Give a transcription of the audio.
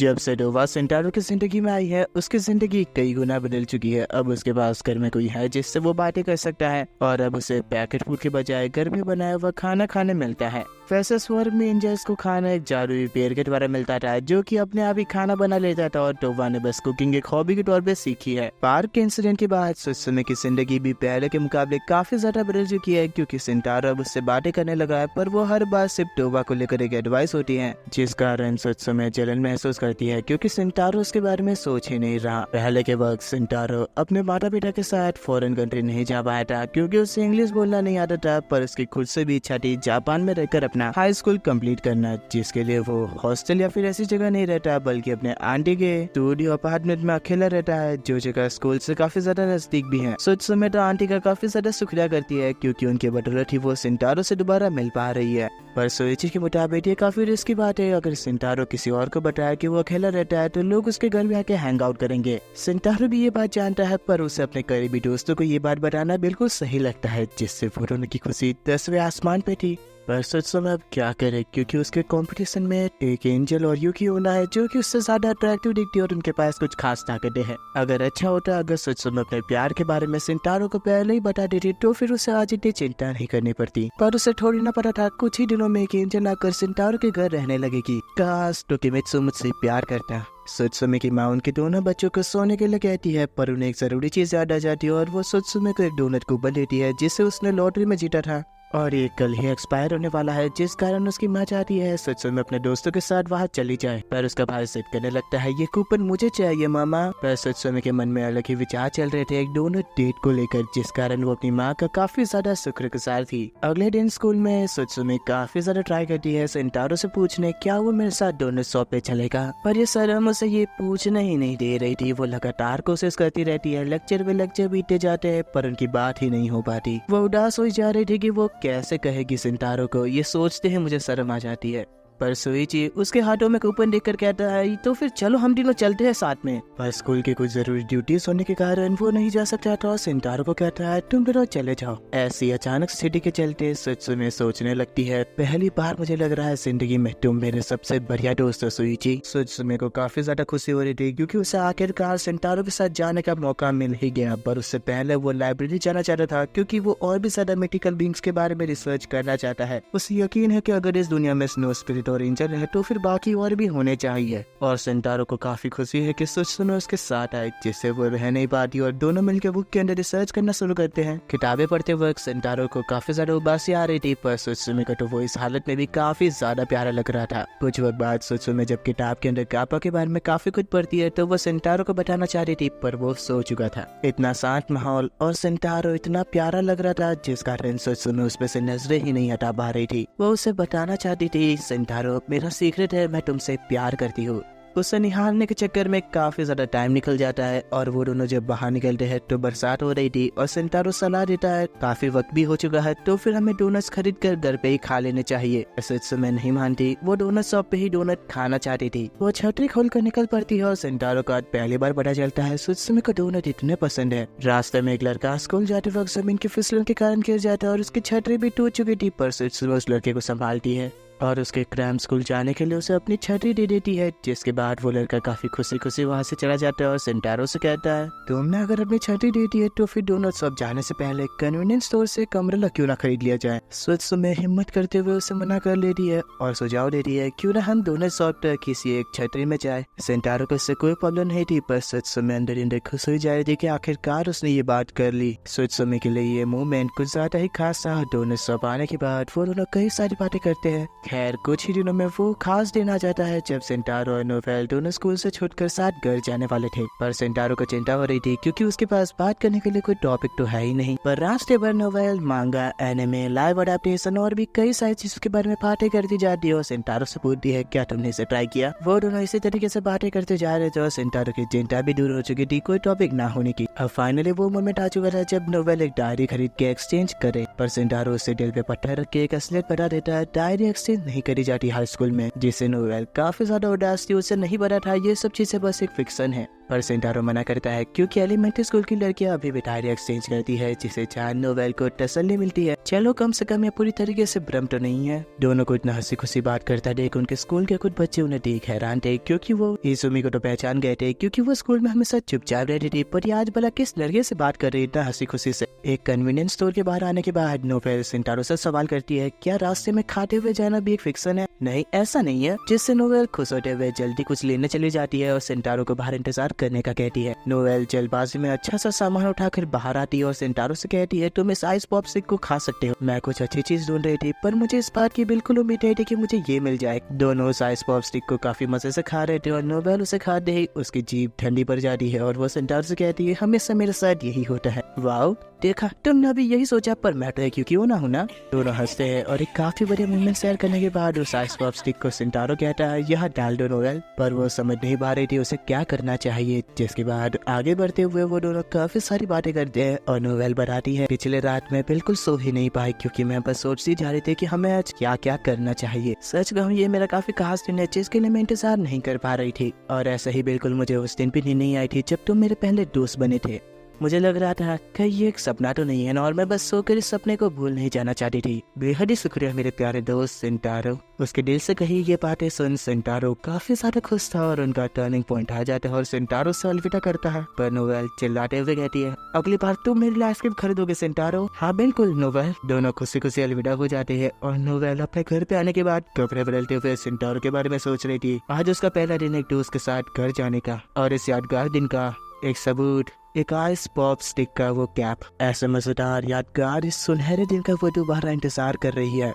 जब से डोवा सेंटारो की जिंदगी में आई है, उसकी जिंदगी कई गुना बदल चुकी है। अब उसके पास घर में कोई है जिससे वो बातें कर सकता है और अब उसे पैकेट फूड के बजाय घर में बनाया हुआ खाना खाने मिलता है। वैसे स्वर्ग में एंजल्स को खाना एक जादुई पेड़ के द्वारा मिलता था जो कि अपने आप ही खाना बना लेता था और डोवा ने बस कुकिंग एक हॉबी के तौर पे सीखी है। पार्क के इंसिडेंट के बाद सुसुमे की जिंदगी भी पहले के मुकाबले काफी ज्यादा बदल चुकी है, क्योंकि सेंटारो अब उससे बातें करने लगा है, पर वो हर बार सिर्फ डोवा को लेकर एक एडवाइस होती है, जिस कारण सुसुमे जलन महसूस करती है क्योंकि सेंटारो उसके बारे में सोच ही नहीं रहा। पहले के वक्त सेंटारो अपने माता पिता के साथ फॉरेन कंट्री नहीं जा पाया था क्योंकि उसे इंग्लिश बोलना नहीं आता था, पर उसकी खुद से भी इच्छा थी जापान में रहकर अपना हाई स्कूल कंप्लीट करना, जिसके लिए वो हॉस्टल या फिर ऐसी जगह नहीं रहता बल्कि अपने आंटी के स्टूडियो अपार्टमेंट में अकेला रहता है, जो जगह स्कूल से काफी ज्यादा नजदीक भी है। सुसुमे तो आंटी का काफी ज्यादा शुक्रिया करती है क्योंकि उनके बदौलत ही वो सेंटारो से दोबारा मिल पा रही है, पर सोइची के मुताबिक ये काफी रिस्की बात है। अगर सेंटारो किसी और को बताया कि वो अकेला रहता है तो लोग उसके घर में आके हैंग आउट करेंगे। सेंटारो भी ये बात जानता है, पर उसे अपने करीबी दोस्तों को ये बात बताना बिल्कुल सही लगता है, जिससे वो दोनों की खुशी 10वें आसमान पे थी। पर सुसुमे अब क्या करे, क्योंकि उसके कंपटीशन में एक एंजल और यूकी होना है जो कि उससे ज्यादा अट्रैक्टिव दिखती है और उनके पास कुछ खास ताकतें हैं। अगर अच्छा होता अगर सुसुमे अपने प्यार के बारे में सेंटारो को पहले ही बता देती तो फिर उसे आज इतनी चिंता नहीं करनी पड़ती, पर उसे थोड़ी ना पता था कुछ ही दिनों में एक एंजल आकर सेंटारो के घर रहने लगेगी। काश टोकिमित्सु मुझसे प्यार करता। सुसुमे की माँ उनके दोनों बच्चों को सोने के लिए कहती है, पर उन्हें एक जरूरी चीज याद आ जाती है और वो सुसुमे को एक डोनट कूपन देती है जिसे उसने लॉटरी में जीता था और ये कल ही एक्सपायर होने वाला है, जिस कारण उसकी माँ चाहती है सुसुमे अपने दोस्तों के साथ वहाँ चली जाए। पर उसका भाई जिद करने लगता है ये कूपन मुझे चाहिए मामा। पर सुसुमे के मन में अलग ही विचार चल रहे थे एक डोनट डेट को लेकर, जिस कारण वो अपनी माँ का काफी ज्यादा शुक्रगुजार थी। अगले दिन स्कूल में सुसुमे काफी ज्यादा ट्राई करती है सेंटारो से पूछने क्या वो मेरे साथ डोनट शॉप पे चलेगा, पर ये सरम उसे ये पूछने ही नहीं दे रही थी। वो लगातार कोशिश करती रहती है, लेक्चर पे लेक्चर बीते जाते हैं पर उनकी बात ही नहीं हो पाती। वो उदास हो जा रही थी कि वो कैसे कहेगी सेंटारो को, ये सोचते हैं मुझे शर्म आ जाती है। पर सोइची उसके हाथों में कूपन देखकर कहता है तो फिर चलो हम तीनों चलते हैं साथ में, पर स्कूल की कुछ जरूरी ड्यूटीज होने के कारण वो नहीं जा सकता था। सेंटारो को कहता है तुम दोनों चले जाओ। ऐसी अचानक स्थिति के चलते सुसुमे सोचने लगती है पहली बार मुझे लग रहा है जिंदगी में तुम मेरे सबसे बढ़िया दोस्त हो सोइची। सुसुमे को काफी ज्यादा खुशी हो रही थी क्योंकि उसे आखिरकार सेंटारो के साथ जाने का मौका मिल ही गया, पर उससे पहले वो लाइब्रेरी जाना चाहता था क्योंकि वो और भी ज्यादा मिथिकल बीइंग्स के बारे में रिसर्च करना चाहता है। उसे यकीन है कि अगर इस दुनिया में स्नो स्पिरिट और एंजल है तो फिर बाकी और भी होने चाहिए। और सेंटारो को काफी खुशी है कि सुसुमे उसके साथ आए, जिससे वो रह नहीं पाती और दोनों मिलकर बुक के अंदर रिसर्च करना शुरू करते हैं। किताबें पढ़ते वक्त सेंटारो को काफी ज्यादा उबासी आ रही थी, पर सुसुमे को तो वो इस हालत में भी काफी ज्यादा प्यारा लग रहा था। कुछ वक्त बाद सुसुमे जब किताब के अंदर कापा के बारे में काफी कुछ पढ़ती है तो वो सेंटारो को बताना चाह रही थी, पर वो सो चुका था। इतना शांत माहौल और सेंटारो इतना प्यारा लग रहा था जिस कारण सुसुमे उस पे से नजरें ही नहीं हटा पा रही थी। वो उसे बताना चाहती थी सेंटारो मेरा सीक्रेट है, मैं तुमसे प्यार करती हूँ। उसे निहारने के चक्कर में काफी ज्यादा टाइम निकल जाता है और वो दोनों जब बाहर निकलते हैं तो बरसात हो रही थी और सेंटारो सलाह देता है काफी वक्त भी हो चुका है तो फिर हमें डोनट्स खरीद कर घर पे ही खा लेने चाहिए। सुसुमे नहीं मानती, वो डोनट शॉप पे ही डोनट खाना चाहती थी। वो छतरी खोल कर निकल पड़ती है और सेंटारो को आज पहली बार पता चलता है सुसुमे को डोनट इतने पसंद है। रास्ते में एक लड़का स्कूल जाते वक्त जमीन के फिसलन के कारण गिर जाता है और उसकी छतरी भी टूट चुकी थी, पर सुसुमे उस लड़के को संभालती है और उसके क्रैम स्कूल जाने के लिए उसे अपनी छतरी दे देती है, जिसके बाद वो लड़का काफी खुशी खुशी वहाँ से चला जाता है और सेंटारो से कहता है तुमने अगर अपनी छतरी दे दी है तो फिर दोनों सब जाने से पहले कन्वीनियंस स्टोर से एक अम्ब्रेला क्यों ना खरीद लिया जाए। सुसुमे हिम्मत करते हुए उसे मना कर लेती है और सुझाव देती है क्यों ना हम दोनों शॉप तक किसी एक छतरी में जाए। सेंटारो को इससे कोई प्रॉब्लम नहीं थी, पर सुसुमे अंदर अंदर खुश हो जा रही थी कि आखिरकार उसने ये बात कर ली। सुसुमे के लिए ये मोमेंट कुछ ज्यादा ही खास था। दोनों शॉप आने के बाद वो दोनों कई सारी बातें करते हैं। खैर कुछ ही में वो खास दिन आ जाता है जब सेंटारो और नोवेल दोनों स्कूल से छूटकर साथ घर जाने वाले थे, पर सेंटारो को चिंता हो रही थी क्योंकि उसके पास बात करने के लिए कोई टॉपिक तो है ही नहीं। पर रास्ते भर नोवेल, मांगा, एनिमे, लाइव अडेप्टेशन और भी कई सारी चीजों के बारे में बातें करती जाती है और सेंटारो से पूछती है क्या तुमने इसे ट्राई किया। वो दोनों इसी तरीके से बातें करते जा रहे थे और सेंटारो की चिंता भी दूर हो चुकी थी कोई टॉपिक ना होने की। अब फाइनली वो मोमेंट आ चुका था जब नोवेल एक डायरी खरीद के एक्सचेंज करे, पर सेंटारो उसे दिल पे पत्थर रख के एक असलियत बता देता है डायरी एक्सचेंज नहीं करी जाती हाई स्कूल में, जिससे नोवेल काफी ज्यादा उदास थी। उसे नहीं पता था ये सब चीजें बस एक फिक्शन है। पर सेंटारो मना करता है क्योंकि एलिमेंट्री स्कूल की लड़कियां अभी भी डायरी एक्सचेंज करती है, जिसे जान नोवेल को तसल्ली मिलती है। चलो कम से कम ये पूरी तरीके से भ्रम तो नहीं है। दोनों को इतना हंसी खुशी बात करता देख उनके स्कूल के कुछ बच्चे उन्हें देख हैरान थे, क्योंकि वो इजुमी को तो पहचान गए थे क्योंकि वो स्कूल में हमेशा चुपचाप रहती थी, पर आज भला किस लड़के से बात कर रही इतना हंसी खुशी से। एक कन्वीनियंस स्टोर के बाहर आने के बाद नोवेल सेंटारो से सवाल करती है, क्या रास्ते में खाते हुए जाना भी एक फिक्शन है? नहीं, ऐसा नहीं है, जिससे नोवेल खुश होते हुए जल्दी कुछ लेने चली जाती है और सेंटारो को बाहर इंतजार करने का कहती है। नोवेल जल्दबाजी में अच्छा सा सामान उठाकर बाहर आती है और सेंटारो से कहती है, तुम इस आइस पॉप स्टिक को खा सकते हो। मैं कुछ अच्छी चीज ढूंढ रही थी, पर मुझे इस बात की बिल्कुल उम्मीद है कि मुझे ये मिल जाए। दोनों उस आइस पॉप स्टिक को काफी मजे से खा रहे थे और नोवेल उसे खाते ही उसकी जीभ ठंडी पड़ जाती है और वो सेंटारो से कहती है, हमेशा मेरे साथ यही होता है। वाओ, देखा, तुमने अभी यही सोचा, पर मैं तो क्यों ना हूं ना। दोनों हंसते हैं और एक काफी बड़े मूवमेंट शेयर करने के बाद उस आइस पॉप स्टिक को सेंटारो कहता है, यह डाल दो नोवेल, पर वो समझ नहीं पा रही थी उसे क्या करना चाहिए। जिसके बाद आगे बढ़ते हुए वो दोनों काफी सारी बातें करते हैं और नोवेल बताती है, पिछले रात में बिल्कुल सो ही नहीं पाई क्योंकि मैं बस सोचती जा रही थी कि हमें आज क्या क्या करना चाहिए। सच कहूँ ये मेरा काफी खास दिन है जिसके लिए मैं इंतजार नहीं कर पा रही थी, और ऐसा ही बिल्कुल मुझे उस दिन भी नींद नहीं आई थी जब तुम मेरे पहले दोस्त बने थे। मुझे लग रहा था कि ये एक सपना तो नहीं है और मैं बस सोकर इस सपने को भूल नहीं जाना चाहती थी। बेहद ही शुक्रिया मेरे प्यारे दोस्त सेंटारो। उसके दिल से कही ये बातें सुन सेंटारो काफी ज्यादा खुश था और उनका टर्निंग पॉइंट आ जाता है और सेंटारो से अलविदा करता है। पर नोवेल चिल्लाते हुए कहती है, अगली बार तुम मेरे लिए आइसक्रीम खरीदोगे सेंटारो? हाँ बिल्कुल नोवेल। दोनों खुशी खुशी अलविदा हो जाते हैं और नोवेल अपने घर पे आने के बाद कपड़े बदलते हुए सेंटारो के बारे में सोच रही थी। आज उसका पहला दिन एक दोस्त के साथ घर जाने का और इस यादगार दिन का एक सबूत, एक आइस पॉप स्टिक का वो कैप। ऐसे मजेदार यादगार इस सुनहरे दिन का वो दोबारा इंतजार कर रही है।